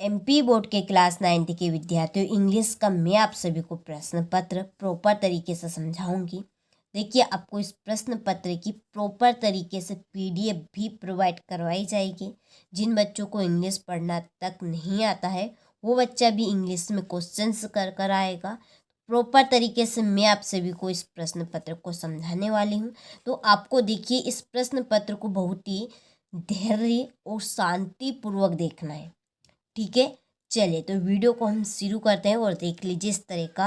MP board के class 9th के विद्यार्थियों, इंग्लिश का मैं आप सभी को प्रश्न पत्र प्रॉपर तरीके से समझाऊंगी। देखिए, आपको इस प्रश्न पत्र की प्रॉपर तरीके से पीडीएफ भी प्रोवाइड करवाई जाएगी। जिन बच्चों को इंग्लिश पढ़ना तक नहीं आता है, वो बच्चा भी इंग्लिश में क्वेश्चंस कर कर आएगा। प्रॉपर तरीके से मैं आप सभी को इस प्रश्न पत्र को समझाने वाली हूँ। तो आपको देखिए, इस प्रश्न पत्र को बहुत ही धैर्य और शांतिपूर्वक देखना है। ठीक है, चलिए तो वीडियो को हम शुरू करते हैं और देख लीजिए इस तरह का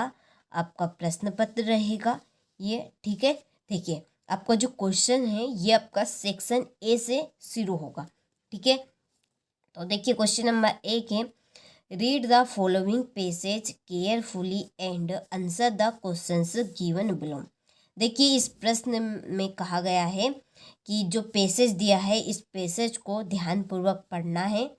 आपका प्रश्न पत्र रहेगा ये। ठीक है, देखिए आपका जो क्वेश्चन है ये आपका सेक्शन ए से शुरू होगा। ठीक है, तो देखिए क्वेश्चन नंबर 1 है, read the following passage carefully and answer the questions given below. देखिए, इस प्रश्न में कहा गया है कि जो पैसेज दिया है, इस पैसेज को ध्यानपूर्वक पढ़ना है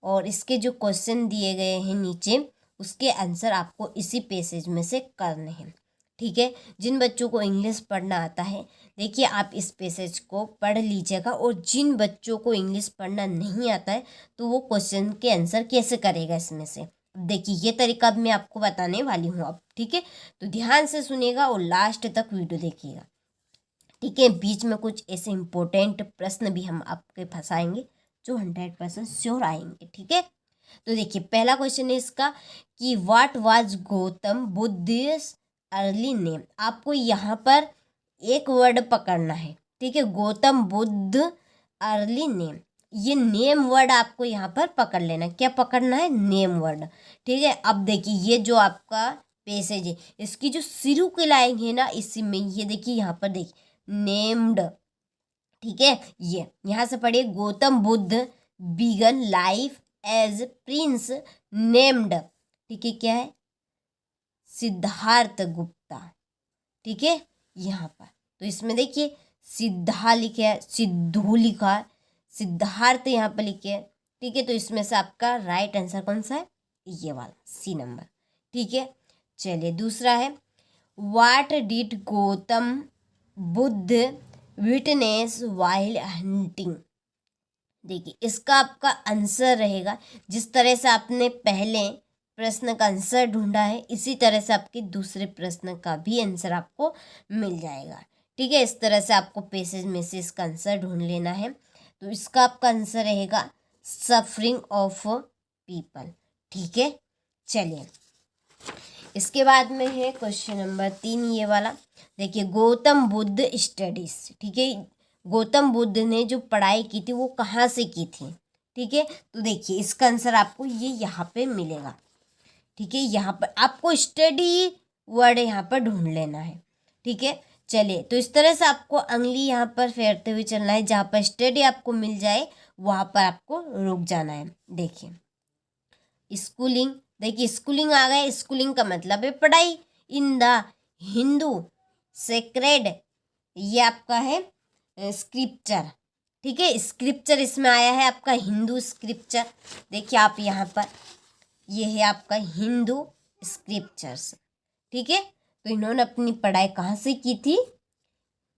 और इसके जो क्वेश्चन दिए गए हैं नीचे, उसके आंसर आपको इसी पैसेज में से करने हैं। ठीक है, जिन बच्चों को इंग्लिश पढ़ना आता है, देखिए आप इस पैसेज को पढ़ लीजिएगा, और जिन बच्चों को इंग्लिश पढ़ना नहीं आता है तो वो क्वेश्चन के आंसर कैसे करेगा इसमें से। अब देखिए, ये तरीका अब मैं आपको बताने वाली हूँ अब। ठीक है, तो ध्यान से सुनिएगा और लास्ट तक वीडियो देखिएगा। ठीक है, बीच में कुछ ऐसे इंपॉर्टेंट प्रश्न भी हम आपके फंसाएंगे जो 100% श्योर आएंगे। ठीक है, तो देखिए पहला क्वेश्चन है इसका कि what was Gautam Buddha's early name. आपको यहाँ पर एक वर्ड पकड़ना है। ठीक है, गौतम बुद्ध अर्ली नेम, ये नेम वर्ड आपको यहाँ पर पकड़ लेना। क्या पकड़ना है? Name word. ठीक है, अब देखिए ये जो आपका पैसेज है, इसकी जो शुरू की लाइन है ना, इसी में ये देखिए यहाँ पर देखिए नेम्ड। ठीक है, ये यहाँ से पढ़िए, Gautam Buddha began life as prince named. ठीक है, क्या है? सिद्धार्थ गुप्ता। ठीक है, यहाँ पर तो इसमें देखिए सिद्धा लिखे है, सिद्धू लिखा है, सिद्धार्थ यहाँ पर लिखे है। ठीक है, तो इसमें से आपका राइट आंसर कौन सा है? ये वाला सी नंबर। ठीक है, चलिए दूसरा है, what did Gautam Buddha witness while hunting. देखिए, इसका आपका आंसर रहेगा, जिस तरह से आपने पहले प्रश्न का आंसर ढूंढा है, इसी तरह से आपके दूसरे प्रश्न का भी आंसर आपको मिल जाएगा। ठीक है, इस तरह से आपको पैसेज में से इसका आंसर ढूंढ लेना है। तो इसका आपका आंसर रहेगा सफरिंग ऑफ पीपल। ठीक है, चलिए इसके बाद में है क्वेश्चन नंबर 3, ये वाला। देखिए, गौतम बुद्ध स्टडीज। ठीक है, गौतम बुद्ध ने जो पढ़ाई की थी वो कहाँ से की थी। ठीक है, तो देखिए इसका आंसर आपको ये यहाँ पे मिलेगा। ठीक है, यहाँ पर आपको स्टडी वर्ड यहाँ पर ढूंढ लेना है। ठीक है, चलिए तो इस तरह से आपको अंगली यहाँ पर फेरते हुए चलना है, जहाँ पर स्टडी आपको मिल जाए वहाँ पर आपको रुक जाना है। देखिए स्कूलिंग, देखिए स्कूलिंग आ गए, स्कूलिंग का मतलब है पढ़ाई। इन द हिंदू सेक्रेड, ये आपका है स्क्रिप्चर। ठीक है, स्क्रिप्चर इसमें आया है आपका हिंदू स्क्रिप्चर। देखिए आप यहाँ पर, ये है आपका हिंदू स्क्रिप्चर्स। ठीक है, तो इन्होंने अपनी पढ़ाई कहाँ से की थी?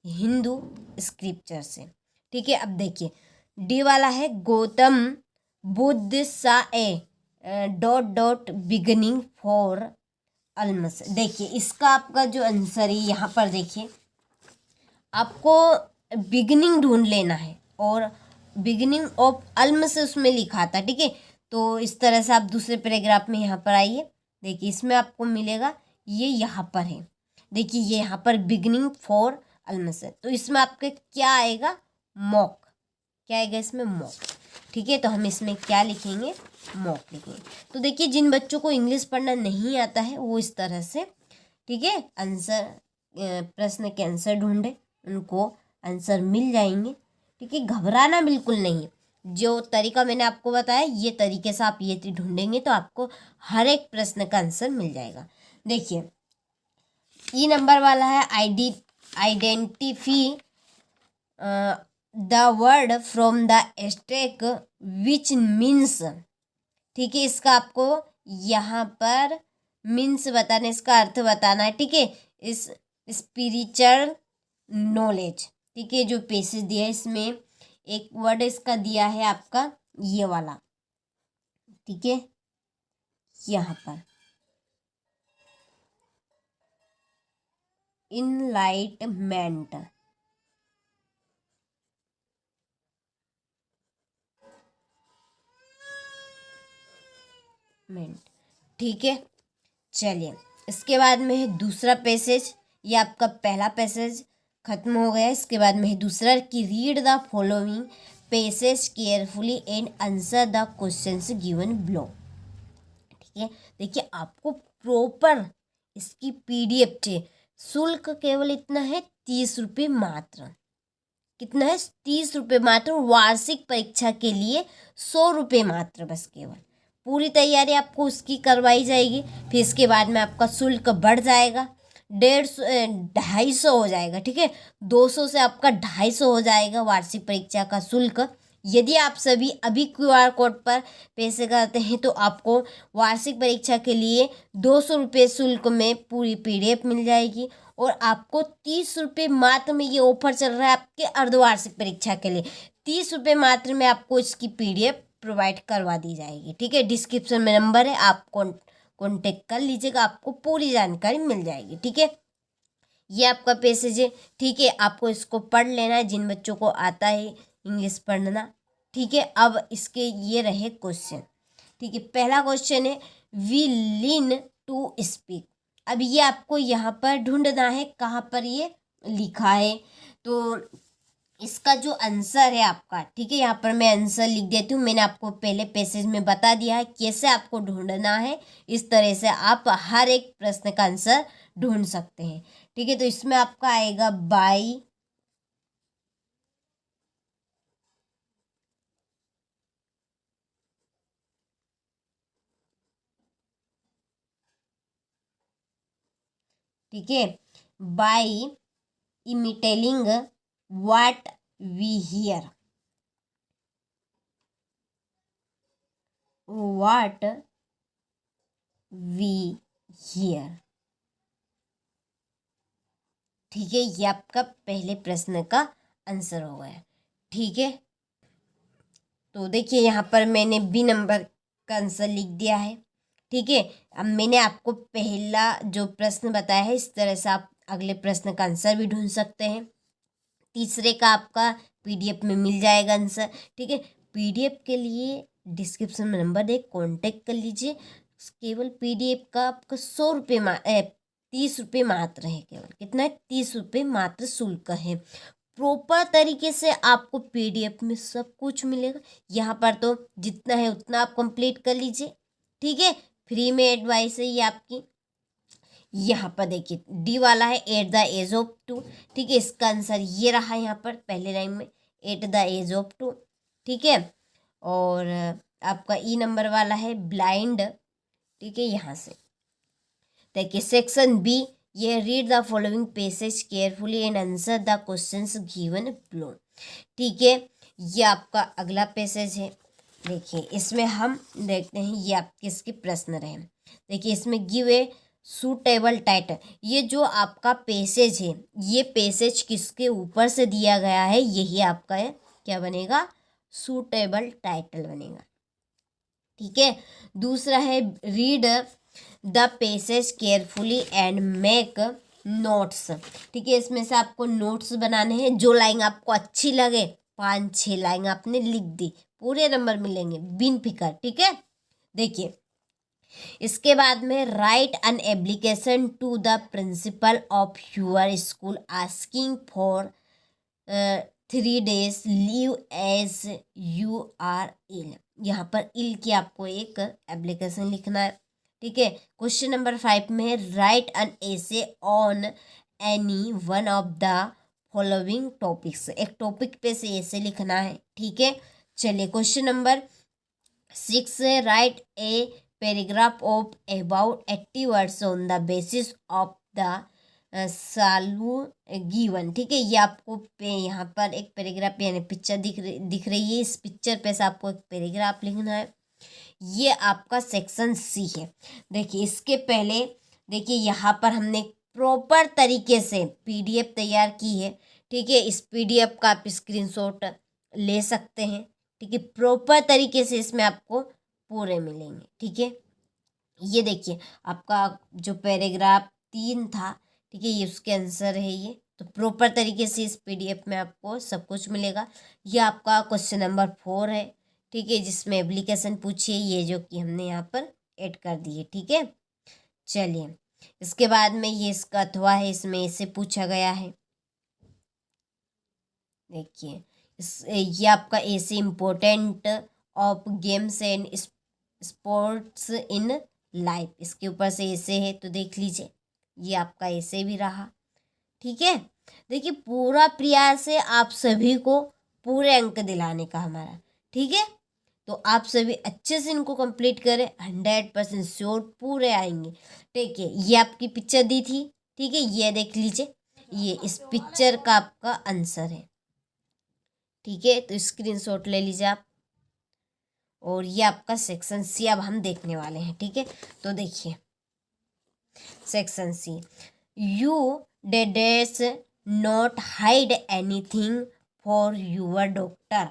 हिंदू स्क्रिप्चर से। ठीक है, अब देखिए डी वाला है, Gautam Buddha saw a dot dot beginning for alms. देखिए इसका आपका जो आंसर है यहाँ पर देखिए, आपको बिगनिंग ढूंढ लेना है और बिगनिंग ऑफ अल्म से उसमें लिखा था। ठीक है, तो इस तरह से आप दूसरे पैराग्राफ में यहाँ पर आइए। देखिए इसमें आपको मिलेगा, ये यहाँ पर है। देखिए ये यहाँ पर बिगनिंग फॉर अल्म से, तो इसमें आपके क्या आएगा? मॉक। क्या आएगा इसमें? मॉक। ठीक है, तो हम इसमें क्या लिखेंगे? मॉक लिखेंगे। तो देखिए जिन बच्चों को इंग्लिश पढ़ना नहीं आता है वो इस तरह से, ठीक है, आंसर प्रश्न के आंसर ढूंढे, उनको आंसर मिल जाएंगे। ठीक है, घबराना बिल्कुल नहीं है। जो तरीका मैंने आपको बताया, ये तरीके से आप ये ढूंढेंगे तो आपको हर एक प्रश्न का आंसर मिल जाएगा। देखिए ई नंबर वाला है, identify the word from the stack which means. ठीक है, इसका आपको यहाँ पर मीन्स बताना, इसका अर्थ बताना है। ठीक है, इस स्पिरिचुअल नॉलेज। ठीक है, जो पैसेज दिया है इसमें एक वर्ड इसका दिया है आपका ये वाला। ठीक है, यहाँ पर इनलाइटमेंट, ठीक है। चलिए, इसके बाद में है दूसरा पैसेज। ये आपका पहला पैसेज खत्म हो गया। इसके बाद में है दूसरा कि read the following passage carefully and answer the questions given below. ठीक है, देखिए आपको प्रॉपर इसकी पीडीएफ चाहिए। शुल्क केवल इतना है 30 रुपये मात्र। कितना है? 30 रुपये मात्र। वार्षिक परीक्षा के लिए 100 रुपये मात्र, बस केवल। पूरी तैयारी आपको उसकी करवाई जाएगी। फिर इसके बाद में आपका शुल्क बढ़ जाएगा, 250 हो जाएगा। ठीक है, 200 से आपका 250 हो जाएगा वार्षिक परीक्षा का शुल्क। यदि आप सभी अभी QR कोड पर पैसे करते हैं तो आपको वार्षिक परीक्षा के लिए 200 रुपये शुल्क में पूरी PDF मिल जाएगी। और आपको 30 रुपये मात्र में ये ऑफर चल रहा है आपके अर्धवार्षिक परीक्षा के लिए। 30 रुपये मात्र में आपको इसकी PDF प्रोवाइड करवा दी जाएगी। ठीक है, डिस्क्रिप्शन में नंबर है, आप कॉन्टेक्ट कर लीजिएगा, आपको पूरी जानकारी मिल जाएगी। ठीक है, ये आपका पैसेज है। ठीक है, आपको इसको पढ़ लेना है जिन बच्चों को आता है इंग्लिश पढ़ना। ठीक है, अब इसके ये रहे क्वेश्चन। ठीक है, पहला क्वेश्चन है वी लीन टू स्पीक। अब ये आपको यहाँ पर ढूंढना है कहाँ पर ये लिखा है। तो इसका जो आंसर है आपका, ठीक है, यहाँ पर मैं आंसर लिख देती हूँ। मैंने आपको पहले पैसेज में बता दिया है कैसे आपको ढूंढना है। इस तरह से आप हर एक प्रश्न का आंसर ढूंढ सकते हैं। ठीक है, तो इसमें आपका आएगा बाई ठीक है, by imitating what we hear, what we hear. ठीक है, ये आपका पहले प्रश्न का आंसर हो गया। ठीक है, तो देखिए यहाँ पर मैंने बी नंबर का आंसर लिख दिया है। ठीक है, अब मैंने आपको पहला जो प्रश्न बताया है, इस तरह से आप अगले प्रश्न का आंसर भी ढूंढ सकते हैं। तीसरे का आपका PDF में मिल जाएगा आंसर। ठीक है, PDF के लिए डिस्क्रिप्शन में नंबर दे, कांटेक्ट कर लीजिए। केवल PDF का आपका 30 रुपये मात्र है। केवल कितना है? 30 रुपये मात्र शुल्क है। प्रॉपर तरीके से आपको PDF में सब कुछ मिलेगा। यहाँ पर तो जितना है उतना आप कंप्लीट कर लीजिए। ठीक है, फ्री में एडवाइस है ये आपकी। यहाँ पर देखिए डी वाला है एट द एज ऑफ 2। ठीक है, इसका आंसर ये रहा यहाँ पर पहले लाइन में, एट द एज ऑफ 2। ठीक है, और आपका ई नंबर वाला है ब्लाइंड। ठीक है, यहाँ से देखिए सेक्शन बी, ये read the following passage carefully and answer the questions given below. ठीक है, ये आपका अगला पैसेज है। देखिए इसमें हम देखते हैं ये आपके इसके प्रश्न रहे। देखिए इसमें गिव ए सूटेबल टाइटल। ये जो आपका पैसेज है, ये पैसेज किसके ऊपर से दिया गया है, यही आपका है क्या बनेगा? सूटेबल टाइटल बनेगा। ठीक है, दूसरा है read the passage carefully and make notes. ठीक है, इसमें से आपको नोट्स बनाने हैं। जो लाइन आपको अच्छी लगे, 5-6 लाइन आपने लिख दी, पूरे नंबर मिलेंगे बिन फिकर। ठीक है, देखिए इसके बाद में write an application to the principal of your school asking for 3 days leave as you are ill. यहाँ पर इल की आपको एक एप्लीकेशन लिखना है। ठीक है, क्वेश्चन नंबर 5 में है right an essay on any one of the following topics. एक टॉपिक पे से ऐसे लिखना है। ठीक है, चलिए क्वेश्चन नंबर 6 है right a paragraph of about 80 words on the basis of the Salu given. ठीक है, ये आपको यहाँ पर एक पैराग्राफ यानी पिक्चर दिख रही है। इस पिक्चर पे से आपको एक पैराग्राफ लिखना है। ये आपका सेक्शन सी है। देखिए इसके पहले देखिए यहाँ पर हमने प्रॉपर तरीके से PDF तैयार की है। ठीक है, इस PDF का आप स्क्रीनशॉट ले सकते हैं। ठीक है, प्रॉपर तरीके से इसमें आपको पूरे मिलेंगे। ठीक है, ये देखिए आपका जो पैराग्राफ 3 था, ठीक है, ये उसके आंसर है ये। तो प्रॉपर तरीके से इस पीडीएफ में आपको सब कुछ मिलेगा। ये आपका क्वेश्चन नंबर 4 है, ठीक है, जिसमें एप्लीकेशन पूछिए, ये जो कि हमने यहाँ पर ऐड कर दिए, ठीक है। चलिए इसके बाद में ये इसका अथवा है, इसमें इसे पूछा गया है। देखिए ये आपका ऐसे important of games and sports in life, इसके ऊपर से ऐसे है, तो देख लीजिए ये आपका ऐसे भी रहा, ठीक है। देखिए पूरा प्रयास है आप सभी को पूरे अंक दिलाने का हमारा, ठीक है। तो आप सभी अच्छे से इनको कंप्लीट करें, 100% श्योर पूरे आएंगे, ठीक है। ये आपकी पिक्चर दी थी, ठीक है, ये देख लीजिए, ये इस पिक्चर का आपका आंसर है, ठीक है। तो स्क्रीनशॉट ले लीजिए आप। और ये आपका सेक्शन सी अब हम देखने वाले हैं, ठीक है। तो देखिए सेक्शन सी, यू डेडेस not hide anything for your doctor.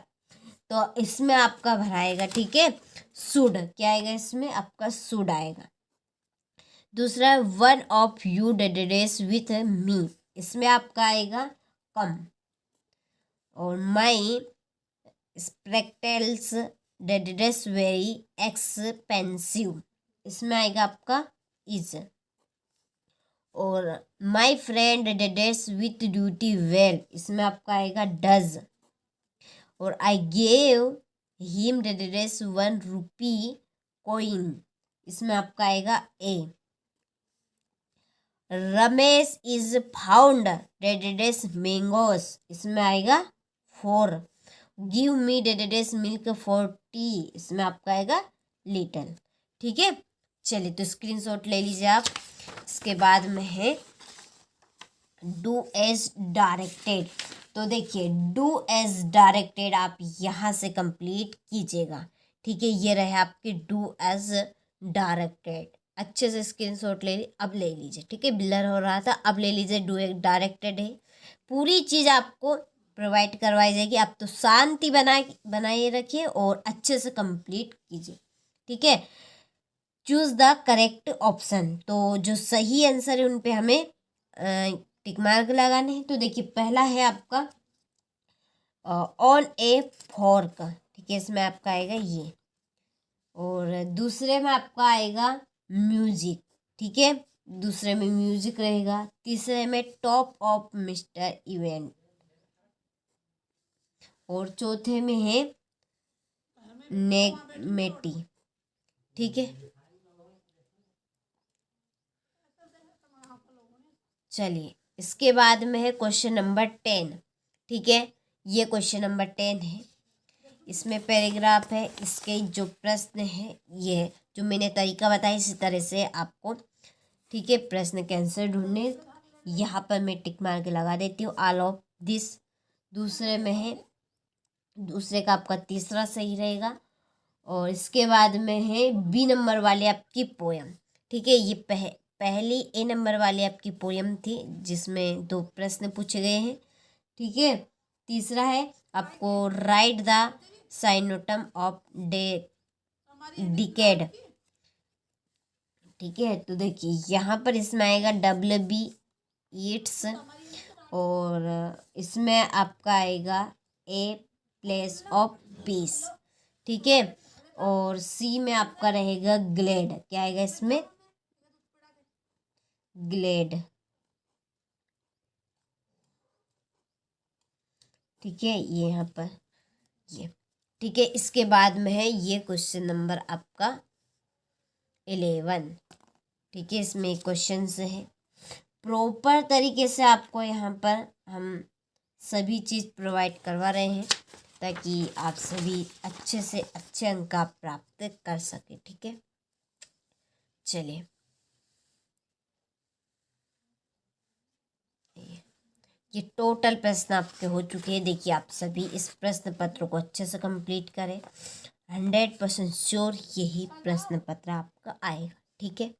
तो इसमें आपका भराएगा, ठीक है, शुड, क्या आएगा इसमें आपका शुड आएगा। दूसरा वन ऑफ यू डेडेस विथ मी, इसमें आपका आएगा कम। और माई स्पेक्टेल्स डेडेस वेरी एक्सपेंसिव, इसमें आएगा आपका इज। और माई फ्रेंड डेडेस विथ ड्यूटी वेल, इसमें आपका आएगा डज। और आई गेव हिम डेडेस 1 रुपी कोइन, इसमें आपका आएगा ए। रमेश इज फाउंड डेडेस मैंगोस, इसमें आएगा 4। गिव मी डेडेस मिल्क फॉर टी, इसमें आपका आएगा लिटिल, ठीक है। चलिए तो स्क्रीनशॉट ले लीजिए आप। इसके बाद में है डू एज डायरेक्टेड। तो देखिए डू एज डायरेक्टेड आप यहाँ से कंप्लीट कीजिएगा, ठीक है। ये रहे आपके डू एज डायरेक्टेड, अच्छे से स्क्रीनशॉट ले अब ले लीजिए, ठीक है। ब्लर हो रहा था, अब ले लीजिए, डू एज डायरेक्टेड है, पूरी चीज़ आपको प्रोवाइड करवाई जाएगी। आप तो शांति बनाए रखिए और अच्छे से कंप्लीट कीजिए, ठीक है। चूज द करेक्ट ऑप्शन, तो जो सही आंसर है उन पे हमें टिक मार्क लगाने हैं। तो देखिए पहला है आपका ऑन ए फॉर्क, ठीक है, इसमें आपका आएगा ये। और दूसरे में आपका आएगा म्यूजिक, ठीक है, दूसरे में म्यूजिक रहेगा। तीसरे में टॉप ऑफ मिस्टर इवेंट। और चौथे में है नेगमेटी, ठीक है। चलिए इसके बाद में है क्वेश्चन नंबर 10, ठीक है। ये क्वेश्चन नंबर 10 है, इसमें पैराग्राफ है, इसके जो प्रश्न है ये जो मैंने तरीका बताया इसी तरह से आपको, ठीक है, प्रश्न के आंसर ढूंढने। यहाँ पर मैं टिक मार के लगा देती हूँ ऑल ऑफ दिस। दूसरे में है, दूसरे का आपका तीसरा सही रहेगा। और इसके बाद में है बी नंबर वाली आपकी पोयम, ठीक है। ये पहली ए नंबर वाली आपकी पोयम थी जिसमें 2 प्रश्न पूछे गए हैं, ठीक है। तीसरा है आपको राइट द साइनोटम ऑफ डिकेड, ठीक है। तो देखिए यहाँ पर इसमें आएगा WB ईट्स। और इसमें आपका आएगा ए प्लेस ऑफ पीस, ठीक है। और सी में आपका रहेगा ग्लेड, क्या आएगा इसमें ग्लेड, ठीक है, ये यहाँ पर ये, ठीक है। इसके बाद में है ये क्वेश्चन नंबर आपका 11, ठीक है। इसमें क्वेश्चन है, प्रॉपर तरीके से आपको यहाँ पर हम सभी चीज़ प्रोवाइड करवा रहे हैं ताकि आप सभी अच्छे से अच्छे अंक आप प्राप्त कर सके, ठीक है। चलिए ये टोटल प्रश्न आपके हो चुके हैं। देखिए आप सभी इस प्रश्न पत्र को अच्छे से कंप्लीट करें, 100% श्योर यही प्रश्न पत्र आपका आएगा, ठीक है।